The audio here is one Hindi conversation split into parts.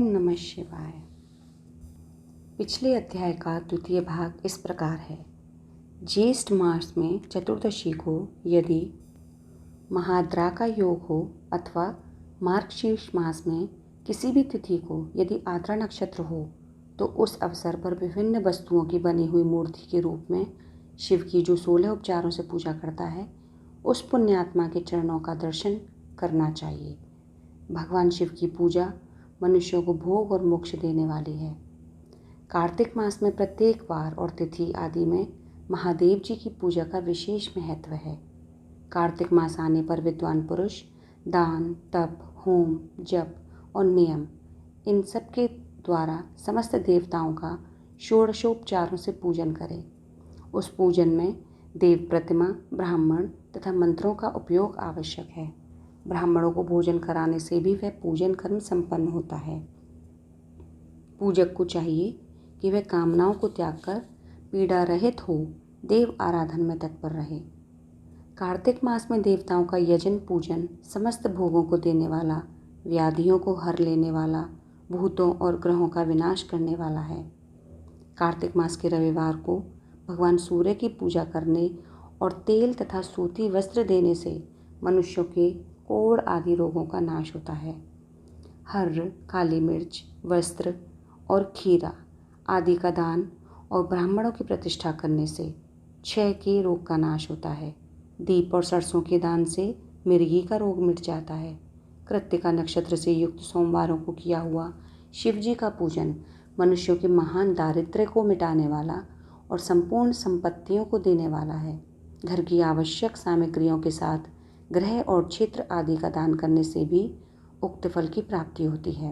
ओम नमः शिवाय। पिछले अध्याय का द्वितीय भाग इस प्रकार है। ज्येष्ठ मास में चतुर्दशी को यदि महाद्रा का योग हो अथवा मार्गशीर्ष मास में किसी भी तिथि को यदि आद्रा नक्षत्र हो तो उस अवसर पर विभिन्न वस्तुओं की बनी हुई मूर्ति के रूप में शिव की जो 16 उपचारों से पूजा करता है उस पुण्यात्मा के चरणों का दर्शन करना चाहिए। भगवान शिव की पूजा मनुष्यों को भोग और मोक्ष देने वाली है। कार्तिक मास में प्रत्येक वार और तिथि आदि में महादेव जी की पूजा का विशेष महत्व है। कार्तिक मास आने पर विद्वान पुरुष दान, तप, होम, जप और नियम इन सब के द्वारा समस्त देवताओं का षोडशोपचारों से पूजन करें। उस पूजन में देव प्रतिमा, ब्राह्मण तथा मंत्रों का उपयोग आवश्यक है। ब्राह्मणों को भोजन कराने से भी वह पूजन कर्म संपन्न होता है। पूजक को चाहिए कि वह कामनाओं को त्याग कर पीड़ा रहित हो देव आराधन में तत्पर रहे। कार्तिक मास में देवताओं का यजन पूजन समस्त भोगों को देने वाला, व्याधियों को हर लेने वाला, भूतों और ग्रहों का विनाश करने वाला है। कार्तिक मास के रविवार को भगवान सूर्य की पूजा करने और तेल तथा सूती वस्त्र देने से मनुष्यों के कोढ़ आदि रोगों का नाश होता है। हर्र, काली मिर्च, वस्त्र और खीरा आदि का दान और ब्राह्मणों की प्रतिष्ठा करने से क्षय के रोग का नाश होता है। दीप और सरसों के दान से मिर्गी का रोग मिट जाता है। कृत्तिका नक्षत्र से युक्त सोमवारों को किया हुआ शिव जी का पूजन मनुष्यों के महान दारिद्र्य को मिटाने वाला और संपूर्ण संपत्तियों को देने वाला है। घर की आवश्यक सामग्रियों के साथ ग्रह और क्षेत्र आदि का दान करने से भी उक्त फल की प्राप्ति होती है।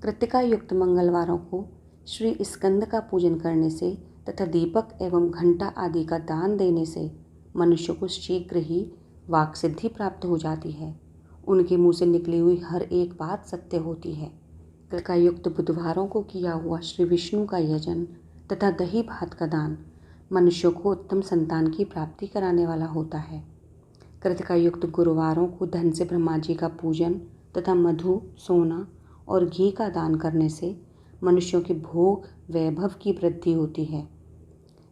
कृत्तिका युक्त मंगलवारों को श्री स्कंद का पूजन करने से तथा दीपक एवं घंटा आदि का दान देने से मनुष्य को शीघ्र ही वाक् सिद्धि प्राप्त हो जाती है। उनके मुंह से निकली हुई हर एक बात सत्य होती है। कृत्तिका युक्त बुधवारों को किया हुआ श्री विष्णु का यजन तथा दही भात का दान मनुष्यों को उत्तम संतान की प्राप्ति कराने वाला होता है। कृत्तिका युक्त गुरुवारों को धन से ब्रह्मा जी का पूजन तथा मधु, सोना और घी का दान करने से मनुष्यों के भोग वैभव की वृद्धि होती है।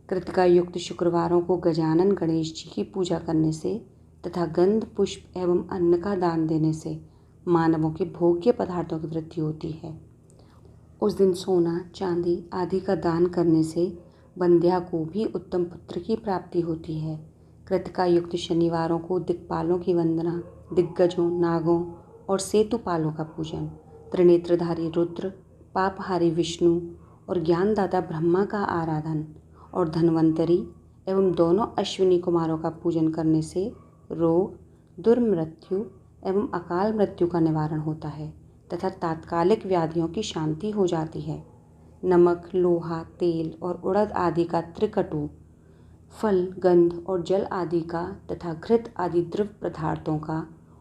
कृत्तिका युक्त शुक्रवारों को गजानन गणेश जी की पूजा करने से तथा गंध, पुष्प एवं अन्न का दान देने से मानवों के भोग्य पदार्थों की वृद्धि होती है। उस दिन सोना, चांदी आदि का दान करने से बंध्या को भी उत्तम पुत्र की प्राप्ति होती है। कृत्तिका युक्त शनिवारों को दिक्पालों की वंदना, दिग्गजों, नागों और सेतुपालों का पूजन, त्रिनेत्रधारी रुद्र, पापहारी विष्णु और ज्ञानदाता ब्रह्मा का आराधन और धन्वंतरी एवं दोनों अश्विनी कुमारों का पूजन करने से रोग, दुर्मृत्यु एवं अकाल मृत्यु का निवारण होता है तथा तात्कालिक व्याधियों की शांति हो जाती है। नमक, लोहा, तेल और उड़द आदि का त्रिकटु, फल, गंध और जल आदि का तथा घृत आदि द्रव पदार्थों का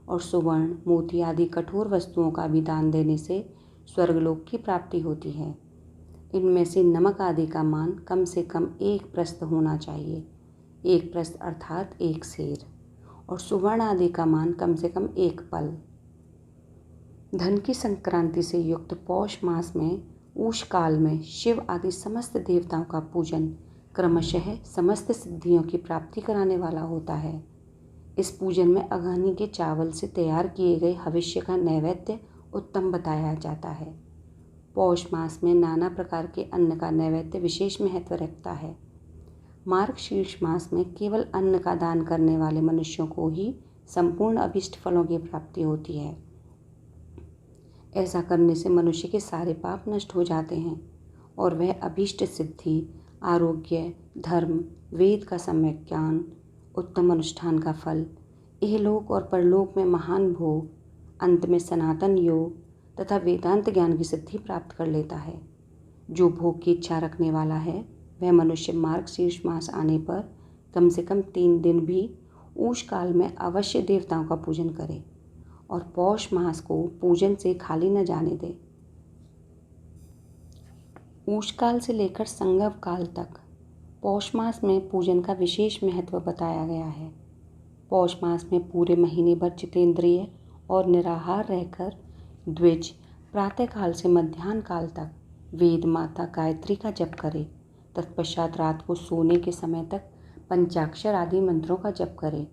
और सुवर्ण, मोती आदि कठोर वस्तुओं का भी दान देने से स्वर्गलोक की प्राप्ति होती है। इनमें से नमक आदि का मान कम से कम 1 प्रस्थ होना चाहिए, 1 प्रस्थ अर्थात 1 सेर, और सुवर्ण आदि का मान कम से कम 1 पल। धन की संक्रांति से युक्त पौष मास में उष काल में शिव आदि समस्त देवताओं का पूजन क्रमशः समस्त सिद्धियों की प्राप्ति कराने वाला होता है। इस पूजन में अघानी के चावल से तैयार किए गए हविष्य का नैवेद्य उत्तम बताया जाता है। पौष मास में नाना प्रकार के अन्न का नैवेद्य विशेष महत्व रखता है। मार्गशीर्ष मास में केवल अन्न का दान करने वाले मनुष्यों को ही संपूर्ण अभीष्ट फलों की प्राप्ति होती है। ऐसा करने से मनुष्य के सारे पाप नष्ट हो जाते हैं और वह अभीष्ट सिद्धि, आरोग्य, धर्म, वेद का सम्यक ज्ञान, उत्तम अनुष्ठान का फल, इहलोक और परलोक में महान भोग, अंत में सनातन योग तथा वेदांत ज्ञान की सिद्धि प्राप्त कर लेता है। जो भोग की इच्छा रखने वाला है वह मनुष्य मार्गशीर्ष मास आने पर कम से कम 3 दिन भी उष काल में अवश्य देवताओं का पूजन करे और पौष मास को पूजन से खाली न जाने दे। उष काल से लेकर संगम काल तक पौष मास में पूजन का विशेष महत्व बताया गया है। पौष मास में पूरे महीने भर जितेंद्रिय और निराहार रहकर द्विज, प्रातःकाल से मध्याह्न काल तक वेद माता गायत्री का जप करे। तत्पश्चात रात को सोने के समय तक पंचाक्षर आदि मंत्रों का जप करे।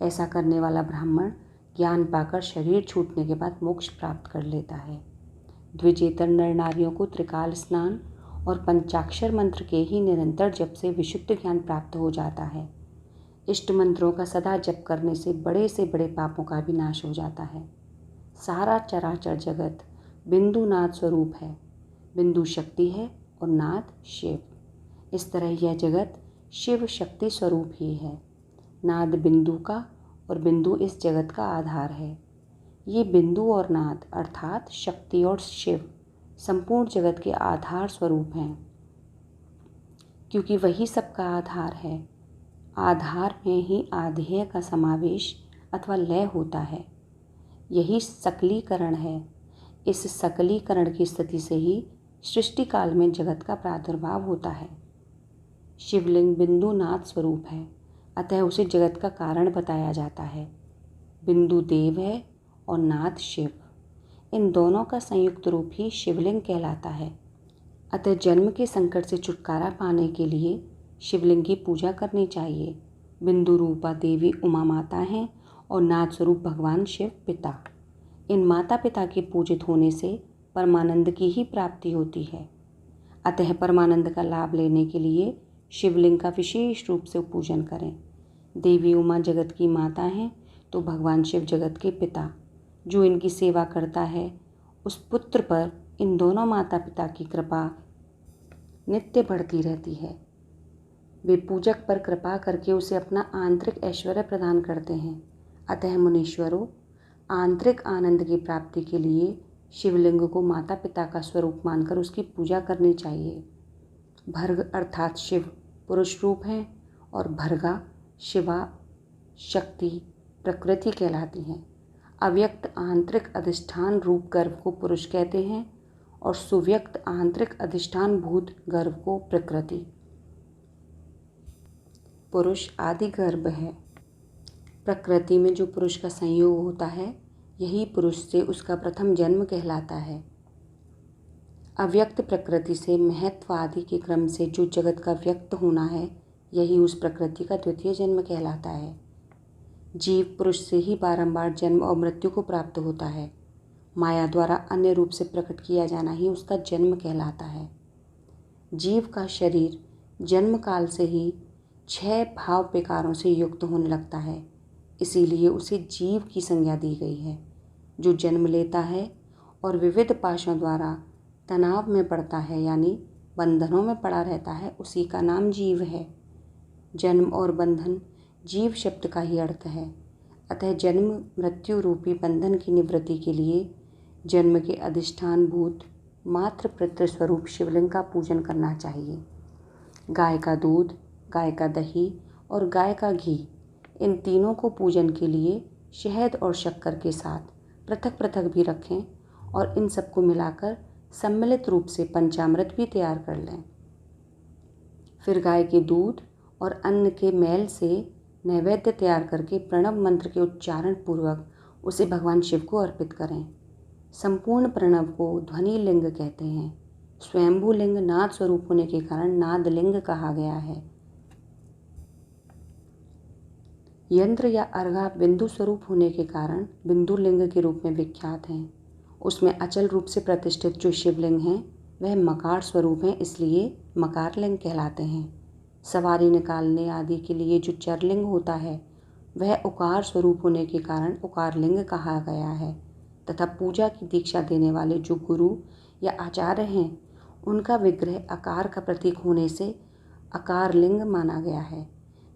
ऐसा करने वाला ब्राह्मण ज्ञान पाकर शरीर छूटने के बाद मोक्ष प्राप्त कर लेता है। द्विजेतर नर नारियों को त्रिकाल स्नान और पंचाक्षर मंत्र के ही निरंतर जप से विशुद्ध ज्ञान प्राप्त हो जाता है। इष्ट मंत्रों का सदा जप करने से बड़े पापों का भी नाश हो जाता है। सारा चराचर जगत बिंदु नाद स्वरूप है। बिंदु शक्ति है और नाद शिव। इस तरह यह जगत शिव शक्ति स्वरूप ही है। नाद बिंदु का और बिंदु इस जगत का आधार है। ये बिंदु और नाद अर्थात शक्ति और शिव संपूर्ण जगत के आधार स्वरूप हैं, क्योंकि वही सबका आधार है। आधार में ही आधेय का समावेश अथवा लय होता है। यही सकलीकरण है। इस सकलीकरण की स्थिति से ही सृष्टि काल में जगत का प्रादुर्भाव होता है। शिवलिंग बिंदु नाद स्वरूप है, अतः उसे जगत का कारण बताया जाता है। बिंदु देव है और नाद शिव। इन दोनों का संयुक्त रूप ही शिवलिंग कहलाता है। अतः जन्म के संकट से छुटकारा पाने के लिए शिवलिंग की पूजा करनी चाहिए। बिंदु रूपा देवी उमा माता हैं और नाद स्वरूप भगवान शिव पिता। इन माता पिता के पूजित होने से परमानंद की ही प्राप्ति होती है। अतः परमानंद का लाभ लेने के लिए शिवलिंग का विशेष रूप से पूजन करें। देवी उमा जगत की माता हैं तो भगवान शिव जगत के पिता। जो इनकी सेवा करता है उस पुत्र पर इन दोनों माता पिता की कृपा नित्य बढ़ती रहती है। वे पूजक पर कृपा करके उसे अपना आंतरिक ऐश्वर्य प्रदान करते हैं। अतः मुनीश्वरों, आंतरिक आनंद की प्राप्ति के लिए शिवलिंग को माता पिता का स्वरूप मानकर उसकी पूजा करनी चाहिए। भर्ग अर्थात शिव पुरुष रूप हैं और भर्गा शिवा शक्ति प्रकृति कहलाती हैं। अव्यक्त आंतरिक अधिष्ठान रूप गर्भ को पुरुष कहते हैं और सुव्यक्त आंतरिक अधिष्ठान भूत गर्भ को प्रकृति। पुरुष आदि गर्भ है। प्रकृति में जो पुरुष का संयोग होता है यही पुरुष से उसका प्रथम जन्म कहलाता है। अव्यक्त प्रकृति से महत्व आदि के क्रम से जो जगत का व्यक्त होना है यही उस प्रकृति का द्वितीय जन्म कहलाता है। जीव पुरुष से ही बारंबार जन्म और मृत्यु को प्राप्त होता है। माया द्वारा अन्य रूप से प्रकट किया जाना ही उसका जन्म कहलाता है। जीव का शरीर जन्म काल से ही 6 भाव विकारों से युक्त होने लगता है, इसीलिए उसे जीव की संज्ञा दी गई है। जो जन्म लेता है और विविध पाशों द्वारा तनाव में पड़ता है यानी बंधनों में पड़ा रहता है, उसी का नाम जीव है। जन्म और बंधन जीव शब्द का ही अर्थ है। अतः जन्म मृत्यु रूपी बंधन की निवृत्ति के लिए जन्म के अधिष्ठान भूत मात्र पितृ स्वरूप शिवलिंग का पूजन करना चाहिए। गाय का दूध, गाय का दही और गाय का घी, इन तीनों को पूजन के लिए शहद और शक्कर के साथ पृथक पृथक भी रखें और इन सबको मिलाकर सम्मिलित रूप से पंचामृत भी तैयार कर लें। फिर गाय के दूध और अन्न के मैल से नैवेद्य तैयार करके प्रणव मंत्र के उच्चारण पूर्वक उसे भगवान शिव को अर्पित करें। संपूर्ण प्रणव को ध्वनि लिंग कहते हैं। स्वयंभू लिंग नाद स्वरूप होने के कारण नाद लिंग कहा गया है। यंत्र या अर्घा बिंदु स्वरूप होने के कारण बिंदु लिंग के रूप में विख्यात हैं। उसमें अचल रूप से प्रतिष्ठित जो शिवलिंग हैं वह मकार स्वरूप हैं, इसलिए मकार लिंग कहलाते हैं। सवारी निकालने आदि के लिए जो चरलिंग होता है वह उकार स्वरूप होने के कारण उकार लिंग कहा गया है तथा पूजा की दीक्षा देने वाले जो गुरु या आचार्य हैं उनका विग्रह आकार का प्रतीक होने से आकार लिंग माना गया है।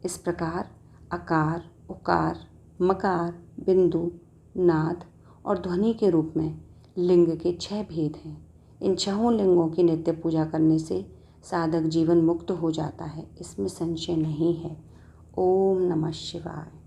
इस प्रकार आकार, उकार, मकार, बिंदु, नाद और ध्वनि के रूप में लिंग के 6 भेद हैं। इन 6 लिंगों की नित्य पूजा करने से साधक जीवन मुक्त हो जाता है, इसमें संशय नहीं है। ओम नमः शिवाय।